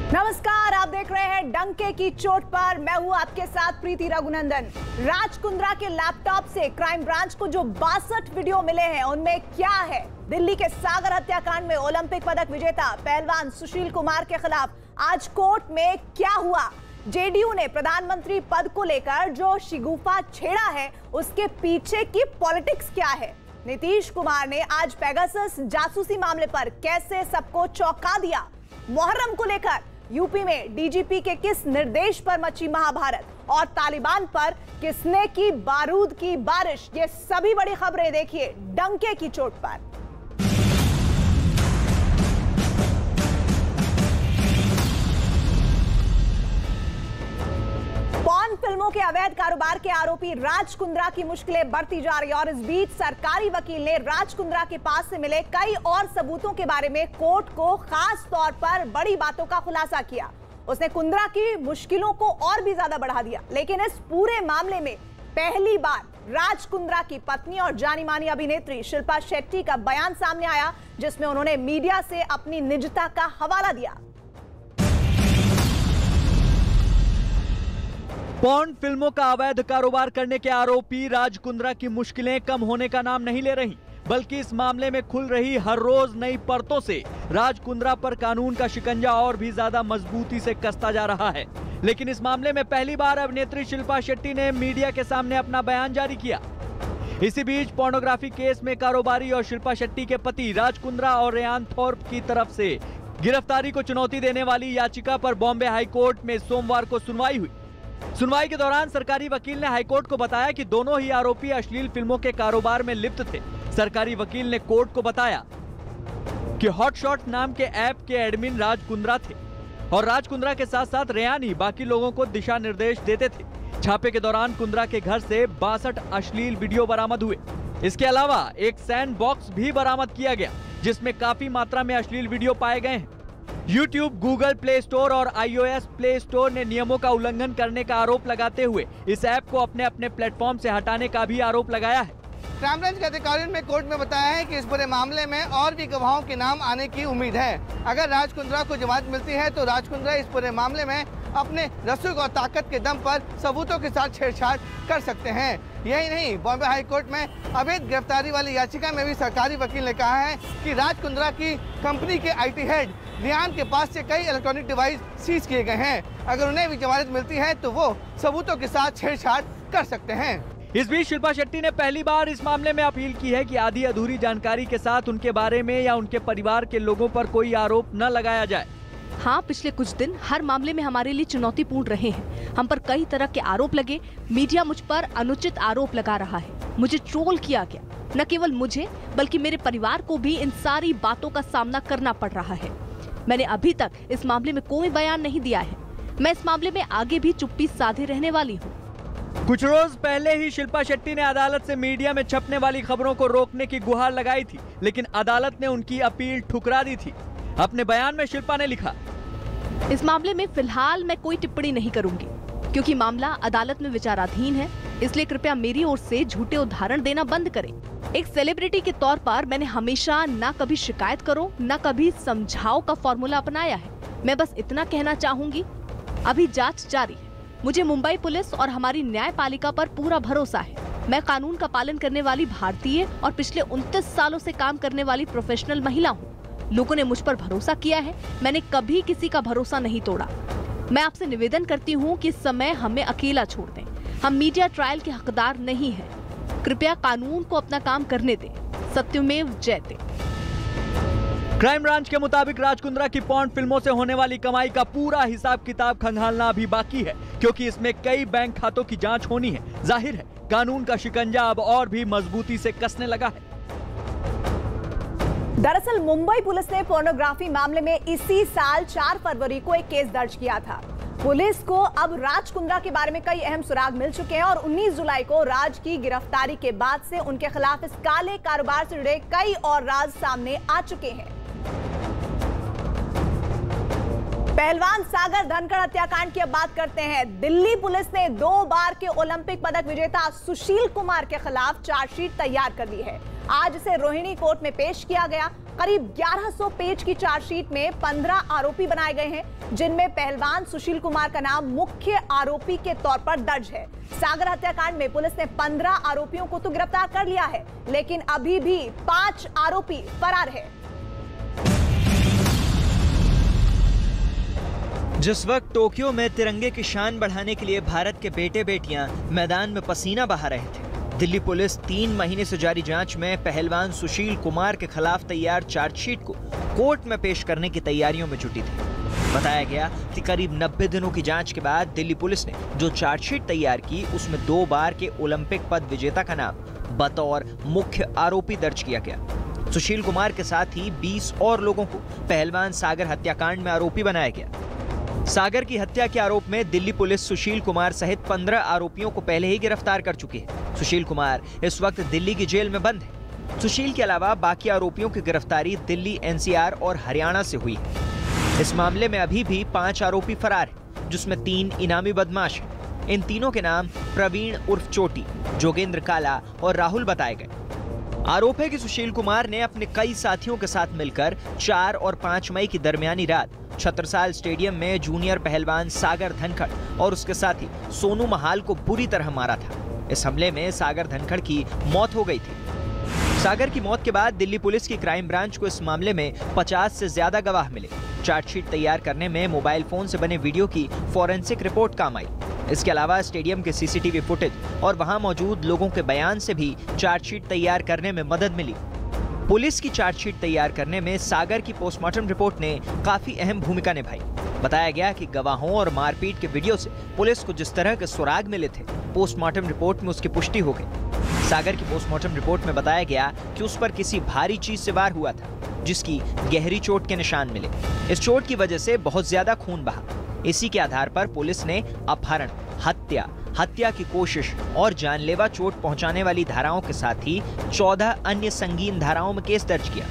नमस्कार, आप देख रहे हैं डंके की चोट पर। मैं हूं आपके साथ प्रीति रघुनंदन। राज कुंद्रा के लैपटॉप से क्राइम ब्रांच को जो 62 वीडियो मिले हैं उनमें क्या है? दिल्ली के सागर हत्याकांड में ओलंपिक पदक विजेता पहलवान सुशील कुमार के खिलाफ आज कोर्ट में क्या हुआ? जेडीयू ने प्रधानमंत्री पद को लेकर जो शिगुफा छेड़ा है उसके पीछे की पॉलिटिक्स क्या है? नीतीश कुमार ने आज पेगासस जासूसी मामले पर कैसे सबको चौंका दिया? मुहर्रम को लेकर यूपी में डीजीपी के किस निर्देश पर मची महाभारत और तालिबान पर किसने की बारूद की बारिश? ये सभी बड़ी खबरें देखिए डंके की चोट पर। पॉर्न फिल्मों के अवैध कारोबार के आरोपी राज कुंद्रा की मुश्किलें बढ़ती जा रही और इस बीच सरकारी वकील ने राज कुंद्रा के पास से मिले कई और सबूतों के बारे में कोर्ट को खास तौर पर बड़ी बातों का खुलासा किया। उसने कुंद्रा की मुश्किलों को और भी ज्यादा बढ़ा दिया। लेकिन इस पूरे मामले में पहली बार राज कुंद्रा की पत्नी और जानी मानी अभिनेत्री शिल्पा शेट्टी का बयान सामने आया, जिसमें उन्होंने मीडिया से अपनी निजता का हवाला दिया। पॉर्न फिल्मों का अवैध कारोबार करने के आरोपी राज कुंद्रा की मुश्किलें कम होने का नाम नहीं ले रही, बल्कि इस मामले में खुल रही हर रोज नई परतों से राज कुंद्रा पर कानून का शिकंजा और भी ज्यादा मजबूती से कसता जा रहा है। लेकिन इस मामले में पहली बार अभिनेत्री शिल्पा शेट्टी ने मीडिया के सामने अपना बयान जारी किया। इसी बीच पोर्नोग्राफी केस में कारोबारी और शिल्पा शेट्टी के पति राज कुंद्रा और रेयान थॉर्प की तरफ से गिरफ्तारी को चुनौती देने वाली याचिका पर बॉम्बे हाईकोर्ट में सोमवार को सुनवाई हुई। सुनवाई के दौरान सरकारी वकील ने हाईकोर्ट को बताया कि दोनों ही आरोपी अश्लील फिल्मों के कारोबार में लिप्त थे। सरकारी वकील ने कोर्ट को बताया कि हॉटशॉट नाम के ऐप के एडमिन राज कुंद्रा थे और राज कुंद्रा के साथ साथ रेयान ही बाकी लोगों को दिशा निर्देश देते थे। छापे के दौरान कुंद्रा के घर से 62 अश्लील वीडियो बरामद हुए। इसके अलावा एक सैंड बॉक्स भी बरामद किया गया, जिसमें काफी मात्रा में अश्लील वीडियो पाए गए हैं। YouTube, गूगल प्ले स्टोर और iOS प्ले स्टोर ने नियमों का उल्लंघन करने का आरोप लगाते हुए इस ऐप को अपने अपने प्लेटफॉर्म से हटाने का भी आरोप लगाया है। क्राइम ब्रांच के अधिकारियों ने कोर्ट में बताया है कि इस पूरे मामले में और भी गवाहों के नाम आने की उम्मीद है। अगर राज कुंद्रा को जमानत मिलती है तो राज कुंद्रा इस पूरे मामले में अपने रसूख और ताकत के दम पर सबूतों के साथ छेड़छाड़ कर सकते हैं। यही नहीं, बॉम्बे हाई कोर्ट में अवैध गिरफ्तारी वाली याचिका में भी सरकारी वकील ने कहा है कि राज कुंद्रा की कंपनी के IT हेड रेयान के पास से कई इलेक्ट्रॉनिक डिवाइस सीज किए गए हैं। अगर उन्हें भी जमानत मिलती है तो वो सबूतों के साथ छेड़छाड़ कर सकते हैं। इस बीच शिल्पा शेट्टी ने पहली बार इस मामले में अपील की है कि आधी अधूरी जानकारी के साथ उनके बारे में या उनके परिवार के लोगों पर कोई आरोप न लगाया जाए। हाँ, पिछले कुछ दिन हर मामले में हमारे लिए चुनौतीपूर्ण रहे हैं। हम पर कई तरह के आरोप लगे। मीडिया मुझ पर अनुचित आरोप लगा रहा है। मुझे ट्रोल किया गया। न केवल मुझे बल्कि मेरे परिवार को भी इन सारी बातों का सामना करना पड़ रहा है। मैंने अभी तक इस मामले में कोई बयान नहीं दिया है। मैं इस मामले में आगे भी चुप्पी साधे रहने वाली हूँ। कुछ रोज पहले ही शिल्पा शेट्टी ने अदालत से मीडिया में छपने वाली खबरों को रोकने की गुहार लगाई थी, लेकिन अदालत ने उनकी अपील ठुकरा दी थी। अपने बयान में शिल्पा ने लिखा, इस मामले में फिलहाल मैं कोई टिप्पणी नहीं करूंगी क्योंकि मामला अदालत में विचाराधीन है। इसलिए कृपया मेरी ओर से झूठे उदाहरण देना बंद करें। एक सेलिब्रिटी के तौर पर मैंने हमेशा न कभी शिकायत करो न कभी समझाओ का फॉर्मूला अपनाया है। मैं बस इतना कहना चाहूंगी, अभी जांच जारी है। मुझे मुंबई पुलिस और हमारी न्यायपालिका पर पूरा भरोसा है। मैं कानून का पालन करने वाली भारतीय और पिछले 29 सालों से काम करने वाली प्रोफेशनल महिला हूँ। लोगों ने मुझ पर भरोसा किया है। मैंने कभी किसी का भरोसा नहीं तोड़ा। मैं आपसे निवेदन करती हूँ कि इस समय हमें अकेला छोड़ दें। हम मीडिया ट्रायल के हकदार नहीं हैं। कृपया कानून को अपना काम करने दें। सत्यमेव जयते। क्राइम ब्रांच के मुताबिक राज कुंद्रा की पॉर्न फिल्मों से होने वाली कमाई का पूरा हिसाब किताब खंगालना अभी बाकी है, क्योंकि इसमें कई बैंक खातों की जांच होनी है। जाहिर है कानून का शिकंजा अब और भी मजबूती से कसने लगा है। दरअसल मुंबई पुलिस ने पोर्नोग्राफी मामले में इसी साल 4 फरवरी को एक केस दर्ज किया था। पुलिस को अब राज कुंद्रा के बारे में कई अहम सुराग मिल चुके हैं और 19 जुलाई को राज की गिरफ्तारी के बाद से उनके खिलाफ इस काले कारोबार से जुड़े कई और राज सामने आ चुके हैं। पहलवान सागर धनखड़ हत्याकांड की अब बात करते हैं। दिल्ली पुलिस ने 2 बार के ओलंपिक पदक विजेता सुशील कुमार के खिलाफ चार्जशीट तैयार कर ली है। आज इसे रोहिणी कोर्ट में पेश किया गया। करीब 1100 पेज की चार्जशीट में 15 आरोपी बनाए गए हैं, जिनमें पहलवान सुशील कुमार का नाम मुख्य आरोपी के तौर पर दर्ज है। सागर हत्याकांड में पुलिस ने 15 आरोपियों को तो गिरफ्तार कर लिया है, लेकिन अभी भी 5 आरोपी फरार है। जिस वक्त टोक्यो में तिरंगे की शान बढ़ाने के लिए भारत के बेटे बेटियां मैदान में पसीना बहा रहे थे, दिल्ली पुलिस 3 महीने से जारी जांच में पहलवान सुशील कुमार के खिलाफ तैयार चार्जशीट को कोर्ट में पेश करने की तैयारियों में जुटी थी। बताया गया कि करीब 90 दिनों की जांच के बाद दिल्ली पुलिस ने जो चार्जशीट तैयार की, उसमें 2 बार के ओलंपिक पद विजेता का नाम बतौर मुख्य आरोपी दर्ज किया गया। सुशील कुमार के साथ ही 20 और लोगों को पहलवान सागर हत्याकांड में आरोपी बनाया गया। सागर की हत्या के आरोप में दिल्ली पुलिस सुशील कुमार सहित 15 आरोपियों को पहले ही गिरफ्तार कर चुकी है। सुशील कुमार इस वक्त दिल्ली की जेल में बंद है। सुशील के अलावा बाकी आरोपियों की गिरफ्तारी दिल्ली, एनसीआर और हरियाणा से हुई है। इस मामले में अभी भी 5 आरोपी फरार हैं, जिसमें 3 इनामी बदमाश हैं। इन तीनों के नाम प्रवीण उर्फ चोटी, जोगेंद्र काला और राहुल बताए गए। आरोप है कि सुशील कुमार ने अपने कई साथियों के साथ मिलकर 4 और 5 मई की दरमियानी रात छत्रसाल स्टेडियम में जूनियर पहलवान सागर धनखड़ और उसके साथी सोनू महाल को बुरी तरह मारा था। इस हमले में सागर धनखड़ की मौत हो गई थी। सागर की मौत के बाद दिल्ली पुलिस की क्राइम ब्रांच को इस मामले में 50 से ज्यादा गवाह मिले। चार्जशीट तैयार करने में मोबाइल फोन से बने वीडियो की फॉरेंसिक रिपोर्ट काम आई। इसके अलावा स्टेडियम के सीसीटीवी फुटेज और वहां मौजूद लोगों के बयान से भी चार्जशीट तैयार करने में मदद मिली। पुलिस की चार्जशीट तैयार करने में सागर की पोस्टमार्टम रिपोर्ट ने काफी अहम भूमिका निभाई। बताया गया कि गवाहों और मारपीट के वीडियो से पुलिस को जिस तरह के सुराग मिले थे, पोस्टमार्टम रिपोर्ट में उसकी पुष्टि हो गई। सागर की पोस्टमार्टम रिपोर्ट में बताया गया कि उस पर किसी भारी चीज से वार हुआ था, जिसकी गहरी चोट के निशान मिले। इस चोट की वजह से बहुत ज्यादा खून बहा। इसी के आधार पर पुलिस ने अपहरण, हत्या की कोशिश और जानलेवा चोट पहुंचाने वाली धाराओं के साथ ही 14 अन्य संगीन धाराओं में केस दर्ज किया।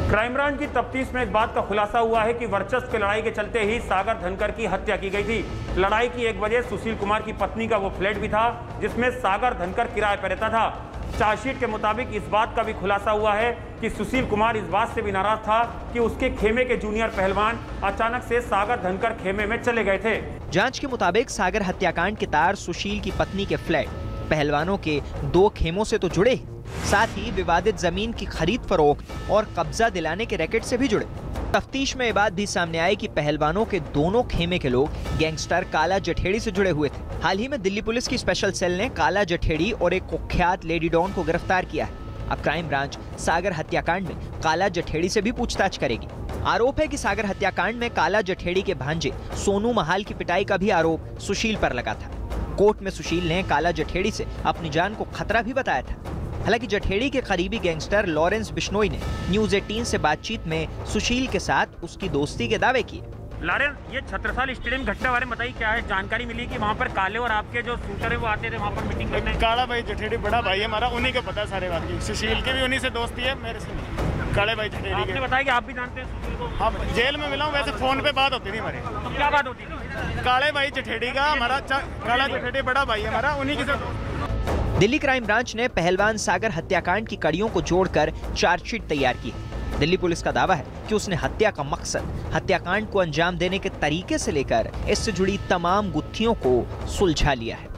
क्राइम ब्रांच की तफ्तीश में इस बात का खुलासा हुआ है कि वर्चस्व की लड़ाई के चलते ही सागर धनखड़ की हत्या की गई थी। लड़ाई की एक वजह सुशील कुमार की पत्नी का वो फ्लैट भी था, जिसमें सागर धनखड़ किराए पर रहता था। चार्जशीट के मुताबिक इस बात का भी खुलासा हुआ है कि सुशील कुमार इस बात से भी नाराज था कि उसके खेमे के जूनियर पहलवान अचानक से सागर धनखड़ खेमे में चले गए थे। जांच के मुताबिक सागर हत्याकांड के तार सुशील की पत्नी के फ्लैट, पहलवानों के 2 खेमों से तो जुड़े, साथ ही विवादित जमीन की खरीद फरोख्त और कब्जा दिलाने के रैकेट से भी जुड़े। तफ्तीश में ये बात भी सामने आई कि पहलवानों के दोनों खेमे के लोग गैंगस्टर काला जठेड़ी से जुड़े हुए थे। हाल ही में दिल्ली पुलिस की स्पेशल सेल ने काला जठेड़ी और एक कुख्यात लेडी डॉन को गिरफ्तार किया है। अब क्राइम ब्रांच सागर हत्याकांड में काला जठेड़ी से भी पूछताछ करेगी। आरोप है कि सागर हत्याकांड में काला जठेड़ी के भांजे सोनू महाल की पिटाई का भी आरोप सुशील पर लगा था। कोर्ट में सुशील ने काला जठेड़ी से अपनी जान को खतरा भी बताया था। हालांकि जठेड़ी के करीबी गैंगस्टर लॉरेंस बिश्नोई ने न्यूज 18 से बातचीत में सुशील के साथ उसकी दोस्ती के दावे किए। लॉरेंस, ये छत्रसाल स्टेडियम घटना बारे में बताइए, क्या है? जानकारी मिली कि वहाँ पर काले और आपके जो शूटर है वो आते थे वहाँ पर मीटिंग करने। काला भाई जठेड़ी बड़ा भाई है हमारा, उन्हीं को पता है सारे बात की। सुशील की भी उन्हीं से दोस्ती है, मेरे से नहीं। काले भाई जठेड़ी आपने बताया कि आप भी जानते हैं सुशील को? हाँ, जेल में मिला हूँ, वैसे फोन पे बात होती थी हमारी। तो क्या बात होती थी? काले भाई जठेड़ी का हमारा, काला जठेड़ी बड़ा भाई है हमारा, उन्हीं की से। दिल्ली क्राइम ब्रांच ने पहलवान सागर हत्याकांड की कड़ियों को जोड़कर चार्जशीट तैयार की है। दिल्ली पुलिस का दावा है कि उसने हत्या का मकसद, हत्याकांड को अंजाम देने के तरीके से लेकर इससे जुड़ी तमाम गुत्थियों को सुलझा लिया है।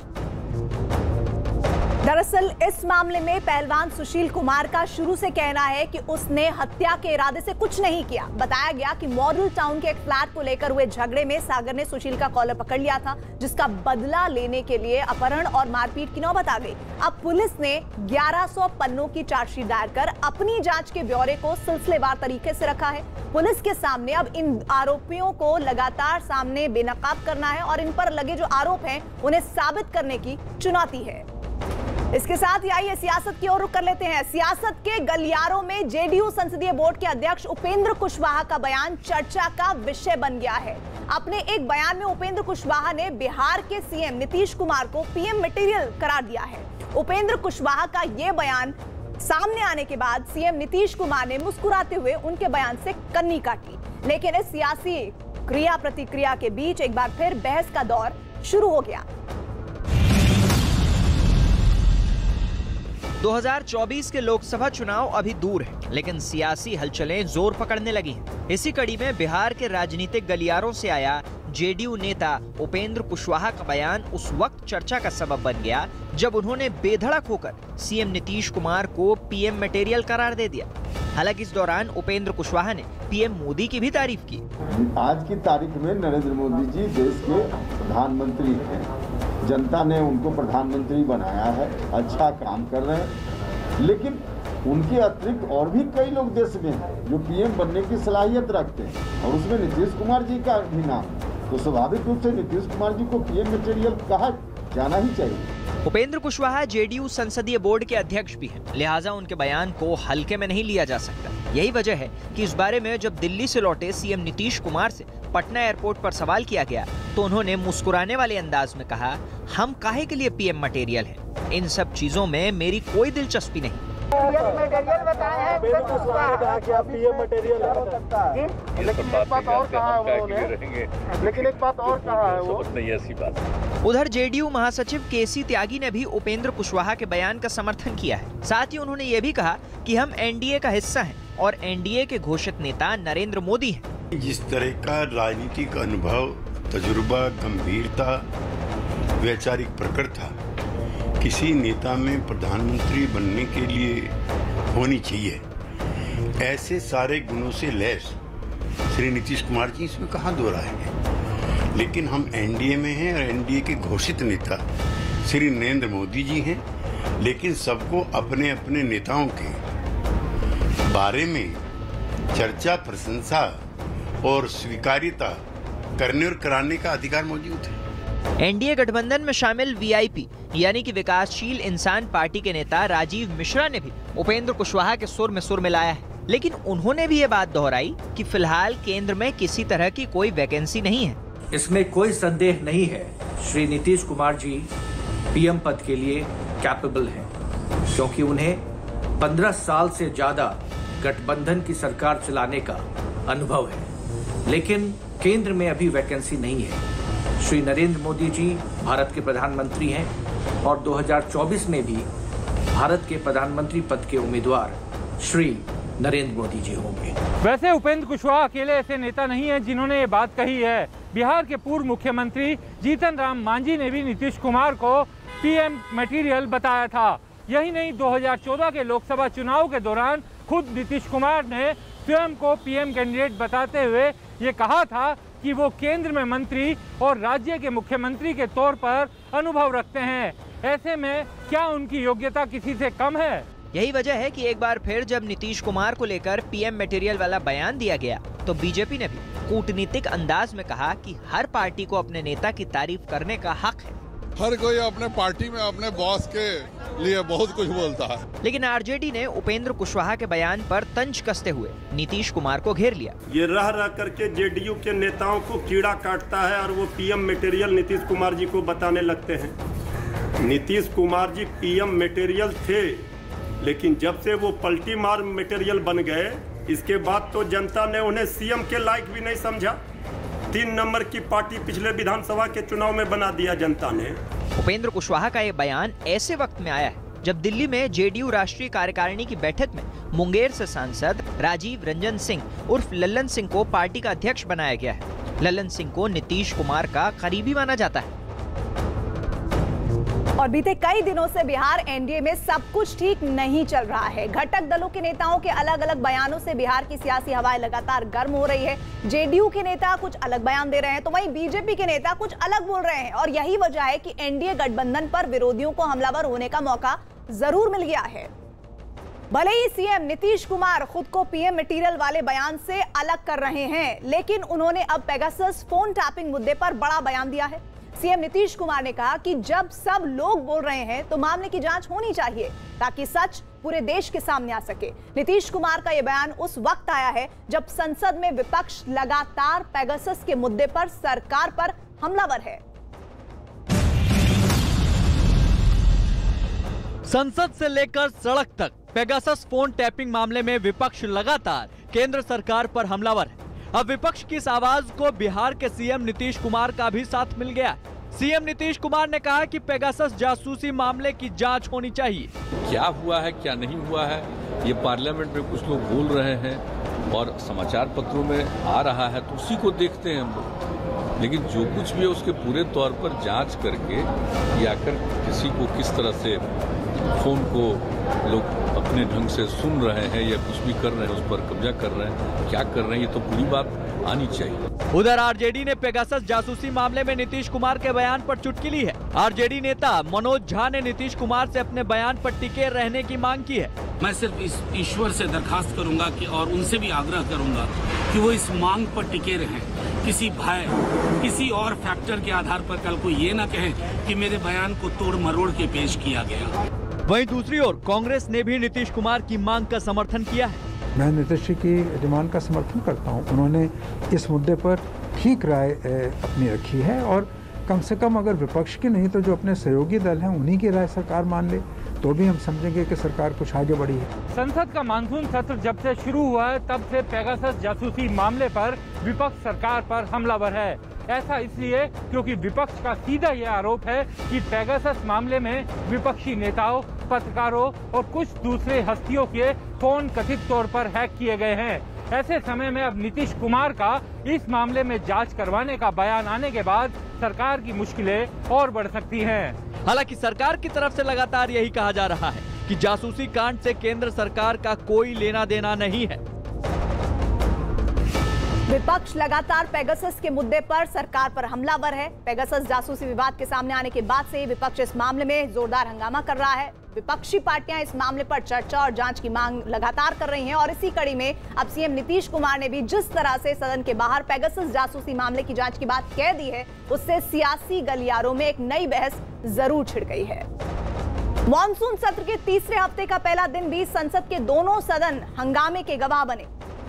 दरअसल इस मामले में पहलवान सुशील कुमार का शुरू से कहना है कि उसने हत्या के इरादे से कुछ नहीं किया। बताया गया कि मॉडल टाउन के एक फ्लैट को लेकर हुए झगड़े में सागर ने सुशील का कॉलर पकड़ लिया था, जिसका बदला लेने के लिए अपहरण और मारपीट की नौबत आ गई। अब पुलिस ने 1100 पन्नों की चार्जशीट दायर कर अपनी जांच के ब्यौरे को सिलसिलेवार तरीके से रखा है। पुलिस के सामने अब इन आरोपियों को लगातार सामने बेनकाब करना है और इन पर लगे जो आरोप हैं उन्हें साबित करने की चुनौती है। इसके साथ ही आइए सियासत की ओर रुख कर लेते हैं। सियासत के गलियारों में जेडीयू संसदीय बोर्ड के अध्यक्ष उपेंद्र कुशवाहा का बयान चर्चा का विषय बन गया है। अपने एक बयान में उपेंद्र कुशवाहा ने बिहार के सीएम नीतीश कुमार को पीएम मटेरियल करार दिया है। उपेंद्र कुशवाहा का यह बयान सामने आने के बाद सीएम नीतीश कुमार ने मुस्कुराते हुए उनके बयान से कन्नी काटी। लेकिन इस सियासी क्रिया प्रतिक्रिया के बीच एक बार फिर बहस का दौर शुरू हो गया। 2024 के लोकसभा चुनाव अभी दूर है, लेकिन सियासी हलचलें जोर पकड़ने लगी हैं। इसी कड़ी में बिहार के राजनीतिक गलियारों से आया जेडीयू नेता उपेंद्र कुशवाहा का बयान उस वक्त चर्चा का सबब बन गया जब उन्होंने बेधड़क होकर सीएम नीतीश कुमार को पीएम मटेरियल करार दे दिया। हालांकि इस दौरान उपेंद्र कुशवाहा ने पीएम मोदी की भी तारीफ की। आज की तारीख में नरेंद्र मोदी जी देश के प्रधानमंत्री हैं, जनता ने उनको प्रधानमंत्री बनाया है, अच्छा काम कर रहे हैं, लेकिन उनके अतिरिक्त और भी कई लोग देश में हैं जो पीएम बनने की सलाहियत रखते हैं और उसमें नीतीश कुमार जी का भी नाम है, तो स्वाभाविक रूप से नीतीश कुमार जी को पीएम मटेरियल कहा जाना ही चाहिए। उपेंद्र कुशवाहा जेडीयू संसदीय बोर्ड के अध्यक्ष भी हैं, लिहाजा उनके बयान को हल्के में नहीं लिया जा सकता। यही वजह है कि इस बारे में जब दिल्ली से लौटे सीएम नीतीश कुमार से पटना एयरपोर्ट पर सवाल किया गया तो उन्होंने मुस्कुराने वाले अंदाज में कहा, हम काहे के लिए पीएम मटेरियल हैं? इन सब चीजों में मेरी कोई दिलचस्पी नहीं। मटेरियल बताए हैं, लेकिन एक बात और कहा है वो नहीं ऐसी बात। उधर जेडीयू महासचिव केसी त्यागी ने भी उपेंद्र कुशवाहा के बयान का समर्थन किया है। साथ ही उन्होंने ये भी कहा कि हम एनडीए का हिस्सा हैं और एनडीए के घोषित नेता नरेंद्र मोदी हैं। जिस तरह का राजनीतिक अनुभव, तजुर्बा, गंभीरता, वैचारिक प्रकृति था, किसी नेता में प्रधानमंत्री बनने के लिए होनी चाहिए। ऐसे सारे गुणों से लैस श्री नीतीश कुमार जी, इसमें कहाँ दो राय है। लेकिन हम एनडीए में हैं और एनडीए के घोषित नेता श्री नरेंद्र मोदी जी हैं, लेकिन सबको अपने अपने नेताओं के बारे में चर्चा, प्रशंसा और स्वीकार्यता करने और कराने का अधिकार मौजूद है। एनडीए गठबंधन में शामिल वीआईपी यानी कि विकासशील इंसान पार्टी के नेता राजीव मिश्रा ने भी उपेंद्र कुशवाहा के सुर में सुर मिलाया है, लेकिन उन्होंने भी ये बात दोहराई कि फिलहाल केंद्र में किसी तरह की कोई वैकेंसी नहीं है। इसमें कोई संदेह नहीं है, श्री नीतीश कुमार जी पीएम पद के लिए कैपेबल हैं, क्योंकि उन्हें 15 साल से ज्यादा गठबंधन की सरकार चलाने का अनुभव है। लेकिन केंद्र में अभी वैकेंसी नहीं है। श्री नरेंद्र मोदी जी भारत के प्रधानमंत्री हैं और 2024 में भी भारत के प्रधानमंत्री पद के उम्मीदवार श्री नरेंद्र मोदी जी होंगे। वैसे उपेंद्र कुशवाहा अकेले ऐसे नेता नहीं हैं जिन्होंने ये बात कही है। बिहार के पूर्व मुख्यमंत्री जीतन राम मांझी ने भी नीतीश कुमार को पीएम मटेरियल बताया था। यही नहीं, 2014 के लोकसभा चुनाव के दौरान खुद नीतीश कुमार ने स्वयं को पीएम कैंडिडेट बताते हुए ये कहा था कि वो केंद्र में मंत्री और राज्य के मुख्यमंत्री के तौर पर अनुभव रखते हैं। ऐसे में क्या उनकी योग्यता किसी से कम है? यही वजह है कि एक बार फिर जब नीतीश कुमार को लेकर पीएम मटेरियल वाला बयान दिया गया तो बीजेपी ने भी कूटनीतिक अंदाज में कहा कि हर पार्टी को अपने नेता की तारीफ करने का हक है। हर कोई अपने पार्टी में अपने बॉस के लिए बहुत कुछ बोलता है, लेकिन आरजेडी ने उपेंद्र कुशवाहा के बयान पर तंज कसते हुए नीतीश कुमार को घेर लिया। ये रह रह करके जेडीयू के नेताओं को कीड़ा काटता है और वो पीएम मटेरियल नीतीश कुमार जी को बताने लगते हैं। नीतीश कुमार जी पीएम मटेरियल थे, लेकिन जब से वो पलटी मार मटेरियल बन गए, इसके बाद तो जनता ने उन्हें सीएम के लायक भी नहीं समझा। 3 नंबर की पार्टी पिछले विधानसभा के चुनाव में बना दिया जनता ने। उपेंद्र कुशवाहा का ये बयान ऐसे वक्त में आया है जब दिल्ली में जेडीयू राष्ट्रीय कार्यकारिणी की बैठक में मुंगेर से सांसद राजीव रंजन सिंह उर्फ लल्लन सिंह को पार्टी का अध्यक्ष बनाया गया है। लल्लन सिंह को नीतीश कुमार का करीबी माना जाता है। और बीते कई दिनों से बिहार एनडीए में सब कुछ ठीक नहीं चल रहा है। घटक दलों के नेताओं के अलग अलग बयानों से बिहार की सियासी हवाएं लगातार गर्म हो रही है। जेडीयू के नेता कुछ अलग बयान दे रहे हैं तो वहीं बीजेपी के नेता कुछ अलग बोल रहे हैं और यही वजह है कि एनडीए गठबंधन पर विरोधियों को हमलावर होने का मौका जरूर मिल गया है। भले ही सीएम नीतीश कुमार खुद को पीएम मटेरियल वाले बयान से अलग कर रहे हैं, लेकिन उन्होंने अब पेगासस फोन टैपिंग मुद्दे पर बड़ा बयान दिया है। सीएम नीतीश कुमार ने कहा कि जब सब लोग बोल रहे हैं तो मामले की जांच होनी चाहिए ताकि सच पूरे देश के सामने आ सके। नीतीश कुमार का यह बयान उस वक्त आया है जब संसद में विपक्ष लगातार पेगासस के मुद्दे पर सरकार पर हमलावर है। संसद से लेकर सड़क तक पेगासस फोन टैपिंग मामले में विपक्ष लगातार केंद्र सरकार पर हमलावर है। अब विपक्ष की इस आवाज को बिहार के सीएम नीतीश कुमार का भी साथ मिल गया। सीएम नीतीश कुमार ने कहा कि पेगासस जासूसी मामले की जांच होनी चाहिए। क्या हुआ है क्या नहीं हुआ है ये पार्लियामेंट में कुछ लोग बोल रहे हैं और समाचार पत्रों में आ रहा है तो उसी को देखते हैं हम लोग, लेकिन जो कुछ भी है उसके पूरे तौर पर जांच करके या कर किसी को किस तरह से फोन को लोग अपने ढंग से सुन रहे हैं या कुछ भी कर रहे हैं उस पर कब्जा कर रहे हैं, क्या कर रहे हैं, ये तो पूरी बात आनी चाहिए। उधर आरजेडी ने पेगासस जासूसी मामले में नीतीश कुमार के बयान पर चुटकी ली है। आरजेडी नेता मनोज झा ने नीतीश कुमार से अपने बयान पर टिके रहने की मांग की है। मैं सिर्फ इस ईश्वर से दरखास्त करूंगा कि और उनसे भी आग्रह करूंगा कि वो इस मांग पर टिके रहें, किसी भय किसी और फैक्टर के आधार पर कल को ये ना कहें कि मेरे बयान को तोड़ मरोड़ के पेश किया गया। वहीं दूसरी ओर कांग्रेस ने भी नीतीश कुमार की मांग का समर्थन किया है। मैं नीतीश जी की डिमांड का समर्थन करता हूं। उन्होंने इस मुद्दे पर ठीक राय अपनी रखी है और कम से कम अगर विपक्ष की नहीं तो जो अपने सहयोगी दल हैं उन्हीं की राय सरकार मान ले तो भी हम समझेंगे कि सरकार कुछ आगे बढ़ी है। संसद का मानसून सत्र जब से शुरू हुआ है तब से पेगासस जासूसी मामले पर विपक्ष सरकार पर हमलावर है। ऐसा इसलिए क्योंकि विपक्ष का सीधा यह आरोप है कि पेगासस मामले में विपक्षी नेताओं, पत्रकारों और कुछ दूसरे हस्तियों के फोन कथित तौर पर हैक किए गए हैं। ऐसे समय में अब नीतीश कुमार का इस मामले में जांच करवाने का बयान आने के बाद सरकार की मुश्किलें और बढ़ सकती हैं। हालांकि सरकार की तरफ से लगातार यही कहा जा रहा है कि जासूसी कांड से केंद्र सरकार का कोई लेना देना नहीं है। विपक्ष लगातार पेगासस के मुद्दे पर सरकार पर हमलावर है। पेगासस जासूसी विवाद के सामने आने के बाद से विपक्ष इस मामले में जोरदार हंगामा कर रहा है। विपक्षी पार्टियां इस मामले पर चर्चा और जांच की मांग लगातार कर रही हैं और इसी कड़ी में अब सीएम नीतीश कुमार ने भी जिस तरह से सदन के बाहर पेगासस जासूसी मामले की जांच की बात कह दी है उससे सियासी गलियारों में एक नई बहस जरूर छिड़ गई है। मॉनसून सत्र के तीसरे हफ्ते का पहला दिन भी संसद के दोनों सदन हंगामे के गवाह बने।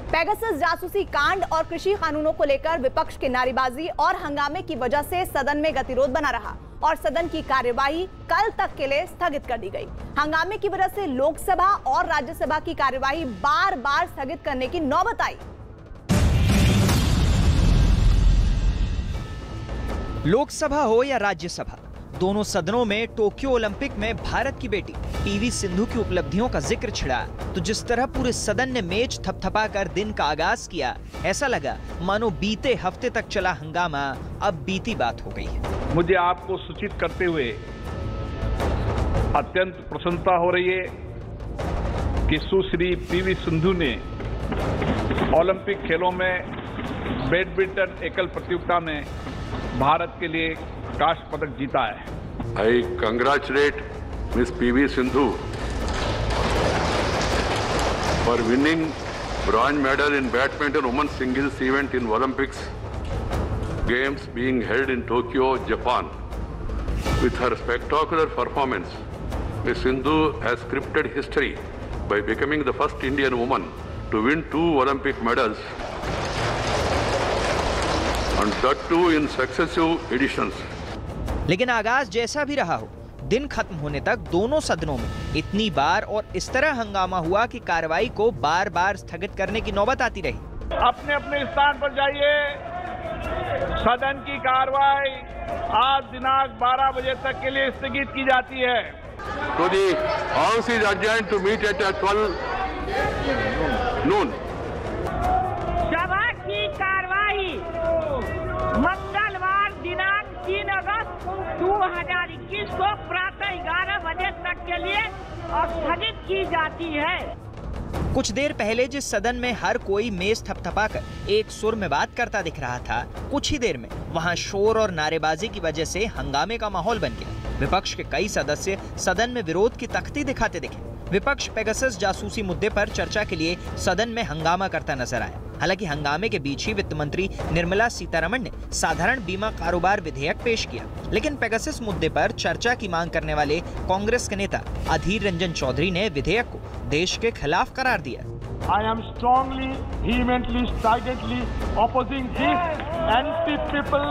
पेगासस जासूसी कांड और कृषि कानूनों को लेकर विपक्ष की नारेबाजी और हंगामे की वजह से सदन में गतिरोध बना रहा और सदन की कार्यवाही कल तक के लिए स्थगित कर दी गई। हंगामे की वजह से लोकसभा और राज्यसभा की कार्यवाही बार बार स्थगित करने की नौबत आई। लोकसभा हो या राज्यसभा, दोनों सदनों में टोक्यो ओलंपिक में भारत की बेटी पीवी सिंधु की उपलब्धियों का जिक्र छिड़ा तो जिस तरह पूरे सदन ने मेज थपथपाकर दिन का आगाज किया, ऐसा लगा मानो बीते हफ्ते तक चला हंगामा अब बीती बात हो गई है। मुझे आपको सूचित करते हुए अत्यंत प्रसन्नता हो रही है कि सुश्री पीवी सिंधु ने ओलंपिक खेलों में बैडमिंटन एकल प्रतियोगिता में भारत के लिए कांस्य पदक जीता है। I congratulate Miss PV Sindhu for winning bronze medal in badminton women's singles event in Olympics Games being held in Tokyo, Japan. With her spectacular performance, Miss Sindhu has scripted history by becoming the first Indian woman to win 2 Olympic medals, and that too in successive editions. लेकिन आगाज जैसा भी रहा हो, दिन खत्म होने तक दोनों सदनों में इतनी बार और इस तरह हंगामा हुआ कि कार्रवाई को बार बार स्थगित करने की नौबत आती रही। अपने अपने स्थान पर जाइए। सदन की कार्रवाई आज दिनांक 12 बजे तक के लिए स्थगित की जाती है। So the House is adjourned to meet at 12 noon. सभा की कार्रवाई मंगलवार दिनांक 3 अगस्त 2021 को प्रातः 11 बजे तक के लिए स्थगित की जाती है। कुछ देर पहले जिस सदन में हर कोई मेज थपथपाकर एक सुर में बात करता दिख रहा था, कुछ ही देर में वहां शोर और नारेबाजी की वजह से हंगामे का माहौल बन गया। विपक्ष के कई सदस्य सदन में विरोध की तख्ती दिखाते दिखे। विपक्ष पेगासस जासूसी मुद्दे पर चर्चा के लिए सदन में हंगामा करता नजर आया। हालांकि हंगामे के बीच ही वित्त मंत्री निर्मला सीतारमण ने साधारण बीमा कारोबार विधेयक पेश किया, लेकिन पेगासस मुद्दे पर चर्चा की मांग करने वाले कांग्रेस के नेता अधीर रंजन चौधरी ने विधेयक को देश के खिलाफ करार दिया। I am strongly, vehemently, stridently opposing this anti-people,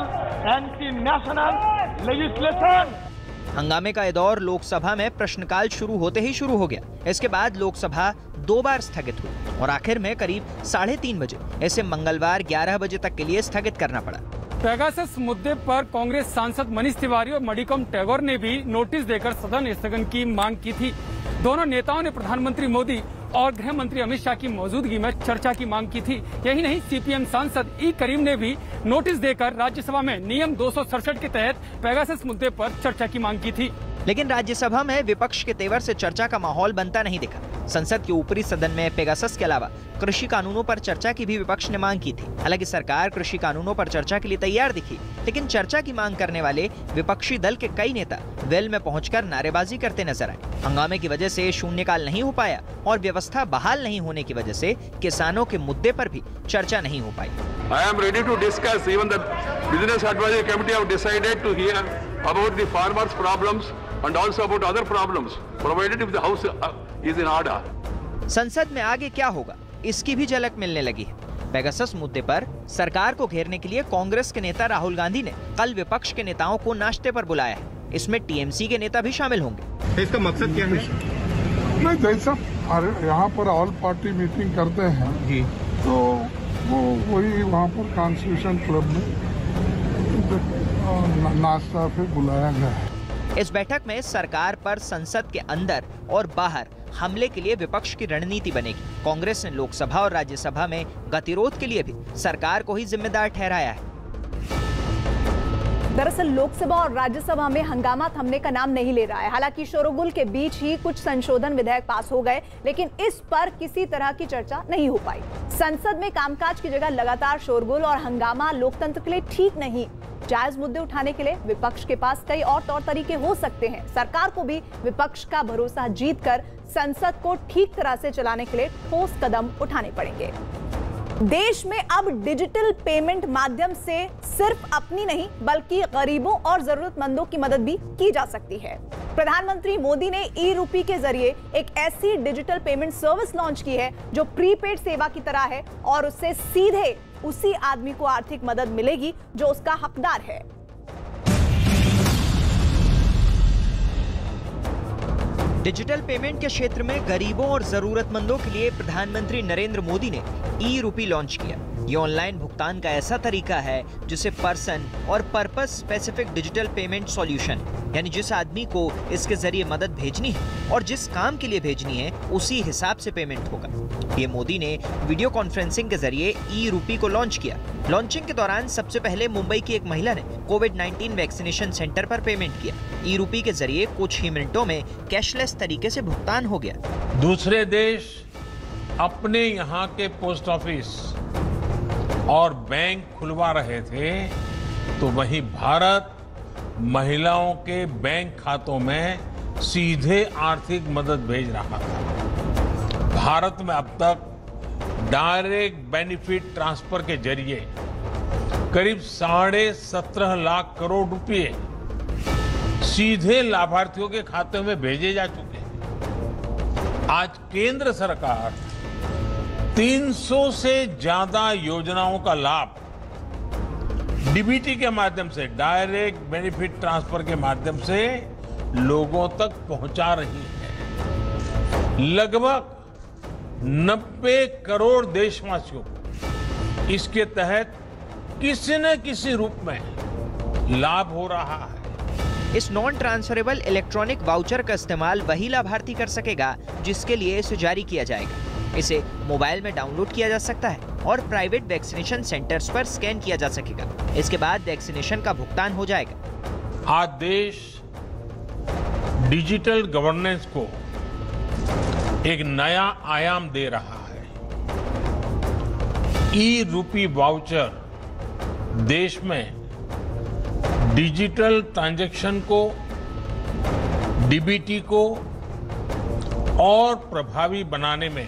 anti-national legislation. हंगामे का यह दौर लोकसभा में प्रश्नकाल शुरू होते ही शुरू हो गया। इसके बाद लोकसभा 2 बार स्थगित हुई और आखिर में करीब 3:30 बजे इसे मंगलवार 11 बजे तक के लिए स्थगित करना पड़ा। पेगासस मुद्दे पर कांग्रेस सांसद मनीष तिवारी और मणिकम टैगोर ने भी नोटिस देकर सदन स्थगन की मांग की थी। दोनों नेताओं ने प्रधानमंत्री मोदी और गृह मंत्री अमित शाह की मौजूदगी में चर्चा की मांग की थी। यही नहीं, सीपीएम सांसद ई करीम ने भी नोटिस देकर राज्यसभा में नियम 267 के तहत पेगासस मुद्दे पर चर्चा की मांग की थी। लेकिन राज्यसभा में विपक्ष के तेवर से चर्चा का माहौल बनता नहीं दिखा। संसद के ऊपरी सदन में पेगासस के अलावा कृषि कानूनों पर चर्चा की भी विपक्ष ने मांग की थी। हालांकि सरकार कृषि कानूनों पर चर्चा के लिए तैयार दिखी, लेकिन चर्चा की मांग करने वाले विपक्षी दल के कई नेता वेल में पहुंचकर नारेबाजी करते नजर आए। हंगामे की वजह से शून्यकाल नहीं हो पाया और व्यवस्था बहाल नहीं होने की वजह से किसानों के मुद्दे पर भी चर्चा नहीं हो पाई। I am ready to discuss. Even the Business Advisory Committee have decided to hear about the farmers' problems and also about other problems, provided if the House is in order. संसद में आगे क्या होगा, इसकी भी झलक मिलने लगी है। पेगासस मुद्दे पर सरकार को घेरने के लिए कांग्रेस के नेता राहुल गांधी ने कल विपक्ष के नेताओं को नाश्ते पर बुलाया है। इसमें टीएमसी के नेता भी शामिल होंगे। इसका मकसद क्या है? नहीं, जैसा यहाँ पर ऑल पार्टी मीटिंग करते हैं जी, तो वो वही वहाँ पर कॉन्स्टिट्यूशन क्लब में नाश्ता पे बुलाया गया है। इस बैठक में सरकार पर संसद के अंदर और बाहर हमले के लिए विपक्ष की रणनीति बनेगी। कांग्रेस ने लोकसभा और राज्यसभा में गतिरोध के लिए भी सरकार को ही जिम्मेदार ठहराया है। दरअसल लोकसभा और राज्यसभा में हंगामा थमने का नाम नहीं ले रहा है। हालांकि शोरगुल के बीच ही कुछ संशोधन विधेयक पास हो गए, लेकिन इस पर किसी तरह की चर्चा नहीं हो पाई। संसद में कामकाज की जगह लगातार शोरगुल और हंगामा लोकतंत्र के लिए ठीक नहीं। जायज मुद्दे उठाने के लिए विपक्ष के पास कई और तौर तरीके हो सकते हैं। सरकार को भी विपक्ष का भरोसा जीतकर संसद को ठीक तरह से चलाने के लिए ठोस कदम उठाने पड़ेंगे। देश में अब डिजिटल पेमेंट माध्यम से सिर्फ अपनी नहीं बल्कि गरीबों और जरूरतमंदों की मदद भी की जा सकती है। प्रधानमंत्री मोदी ने ई-रूपी के जरिए एक ऐसी डिजिटल पेमेंट सर्विस लॉन्च की है जो प्रीपेड सेवा की तरह है और उससे सीधे उसी आदमी को आर्थिक मदद मिलेगी जो उसका हकदार है। डिजिटल पेमेंट के क्षेत्र में गरीबों और जरूरतमंदों के लिए प्रधानमंत्री नरेंद्र मोदी ने ई-रूपी लॉन्च किया। ये ऑनलाइन भुगतान का ऐसा तरीका है जिसे पर्सन और purpose specific digital payment solution, यानी जिस आदमी को इसके जरिए मदद भेजनी है और जिस काम के लिए भेजनी है उसी हिसाब से पेमेंट होगा। ये मोदी ने वीडियो कॉन्फ्रेंसिंग के जरिए ई-रूपी को लॉन्च किया। लॉन्चिंग के दौरान सबसे पहले मुंबई की एक महिला ने कोविड-19 वैक्सीनेशन सेंटर पर पेमेंट किया। ई-रूपी के जरिए कुछ ही मिनटों में कैशलेस तरीके से भुगतान हो गया। दूसरे देश अपने यहाँ के पोस्ट ऑफिस और बैंक खुलवा रहे थे, तो वहीं भारत महिलाओं के बैंक खातों में सीधे आर्थिक मदद भेज रहा था। भारत में अब तक डायरेक्ट बेनिफिट ट्रांसफर के जरिए करीब 17.5 लाख करोड़ रुपए सीधे लाभार्थियों के खाते में भेजे जा चुके हैं। आज केंद्र सरकार 300 से ज्यादा योजनाओं का लाभ डीबीटी के माध्यम से, डायरेक्ट बेनिफिट ट्रांसफर के माध्यम से लोगों तक पहुंचा रही है। लगभग 90 करोड़ देशवासियों को इसके तहत किसी न किसी रूप में लाभ हो रहा है। इस नॉन ट्रांसफरेबल इलेक्ट्रॉनिक वाउचर का इस्तेमाल वही लाभार्थी कर सकेगा जिसके लिए इसे जारी किया जाएगा। इसे मोबाइल में डाउनलोड किया जा सकता है और प्राइवेट वैक्सीनेशन सेंटर्स पर स्कैन किया जा सकेगा। इसके बाद वैक्सीनेशन का भुगतान हो जाएगा। आज देश डिजिटल गवर्नेंस को एक नया आयाम दे रहा है। ई-रूपी वाउचर देश में डिजिटल ट्रांजैक्शन को, डीबीटी को और प्रभावी बनाने में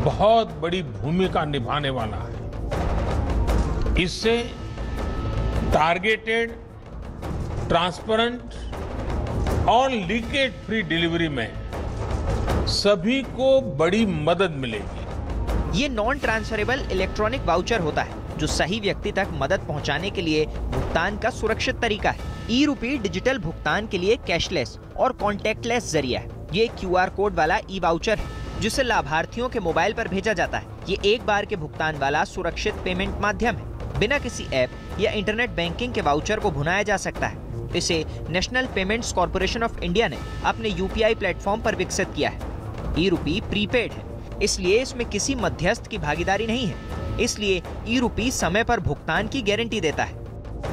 बहुत बड़ी भूमिका निभाने वाला है। इससे टारगेटेड, ट्रांसपेरेंट और लीकेज फ्री डिलीवरी में सभी को बड़ी मदद मिलेगी। ये नॉन ट्रांसफरेबल इलेक्ट्रॉनिक वाउचर होता है जो सही व्यक्ति तक मदद पहुंचाने के लिए भुगतान का सुरक्षित तरीका है। ई-रूपी डिजिटल भुगतान के लिए कैशलेस और कॉन्टैक्टलेस जरिया है। ये QR कोड वाला ई वाउचर है जिसे लाभार्थियों के मोबाइल पर भेजा जाता है। ये एक बार के भुगतान वाला सुरक्षित पेमेंट माध्यम है। बिना किसी ऐप या इंटरनेट बैंकिंग के वाउचर को भुनाया जा सकता है। इसे national payments corporation of India ने अपने UPI प्लेटफॉर्म पर विकसित किया है। ई-रूपी प्रीपेड है, इसलिए इसमें किसी मध्यस्थ की भागीदारी नहीं है। इसलिए ई-रूपी समय पर भुगतान की गारंटी देता है।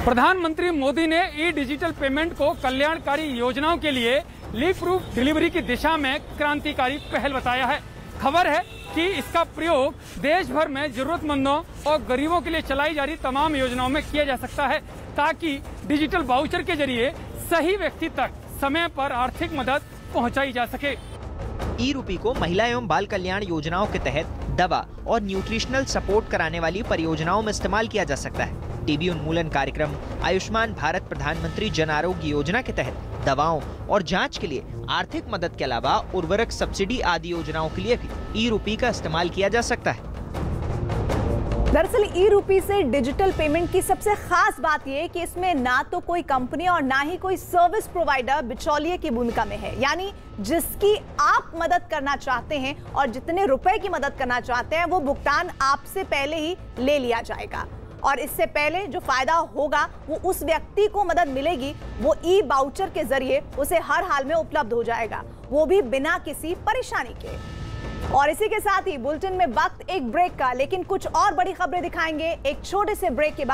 प्रधानमंत्री मोदी ने ई डिजिटल पेमेंट को कल्याणकारी योजनाओं के लिए लीफ प्रूफ डिलीवरी की दिशा में क्रांतिकारी पहल बताया है। खबर है कि इसका प्रयोग देश भर में जरूरतमंदों और गरीबों के लिए चलाई जा रही तमाम योजनाओं में किया जा सकता है, ताकि डिजिटल वाउचर के जरिए सही व्यक्ति तक समय पर आर्थिक मदद पहुंचाई जा सके। ई-रूपी को महिला एवं बाल कल्याण योजनाओं के तहत दवा और न्यूट्रिशनल सपोर्ट कराने वाली परियोजनाओं में इस्तेमाल किया जा सकता है। टीबी उन्मूलन कार्यक्रम, आयुष्मान भारत प्रधानमंत्री जन आरोग्य योजना के तहत दवाओं और जांच के लिए आर्थिक मदद के अलावा उर्वरक सब्सिडी आदि योजनाओं के लिए भी ई-रूपी का इस्तेमाल किया जा सकता है। दरअसल ई-रूपी से डिजिटल पेमेंट की सबसे खास बात यह कि इसमें ना तो कोई कंपनी और ना ही कोई सर्विस प्रोवाइडर बिचौलिए की भूमिका में है। यानी जिसकी आप मदद करना चाहते हैं और जितने रुपए की मदद करना चाहते हैं वो भुगतान आपसे पहले ही ले लिया जाएगा। और इससे पहले जो फायदा होगा वो उस व्यक्ति को मदद मिलेगी, वो ई वाउचर के जरिए उसे हर हाल में उपलब्ध हो जाएगा, वो भी बिना किसी परेशानी के। और इसी के साथ ही बुलेटिन में वक्त एक ब्रेक का, लेकिन कुछ और बड़ी खबरें दिखाएंगे एक छोटे से ब्रेक के बाद।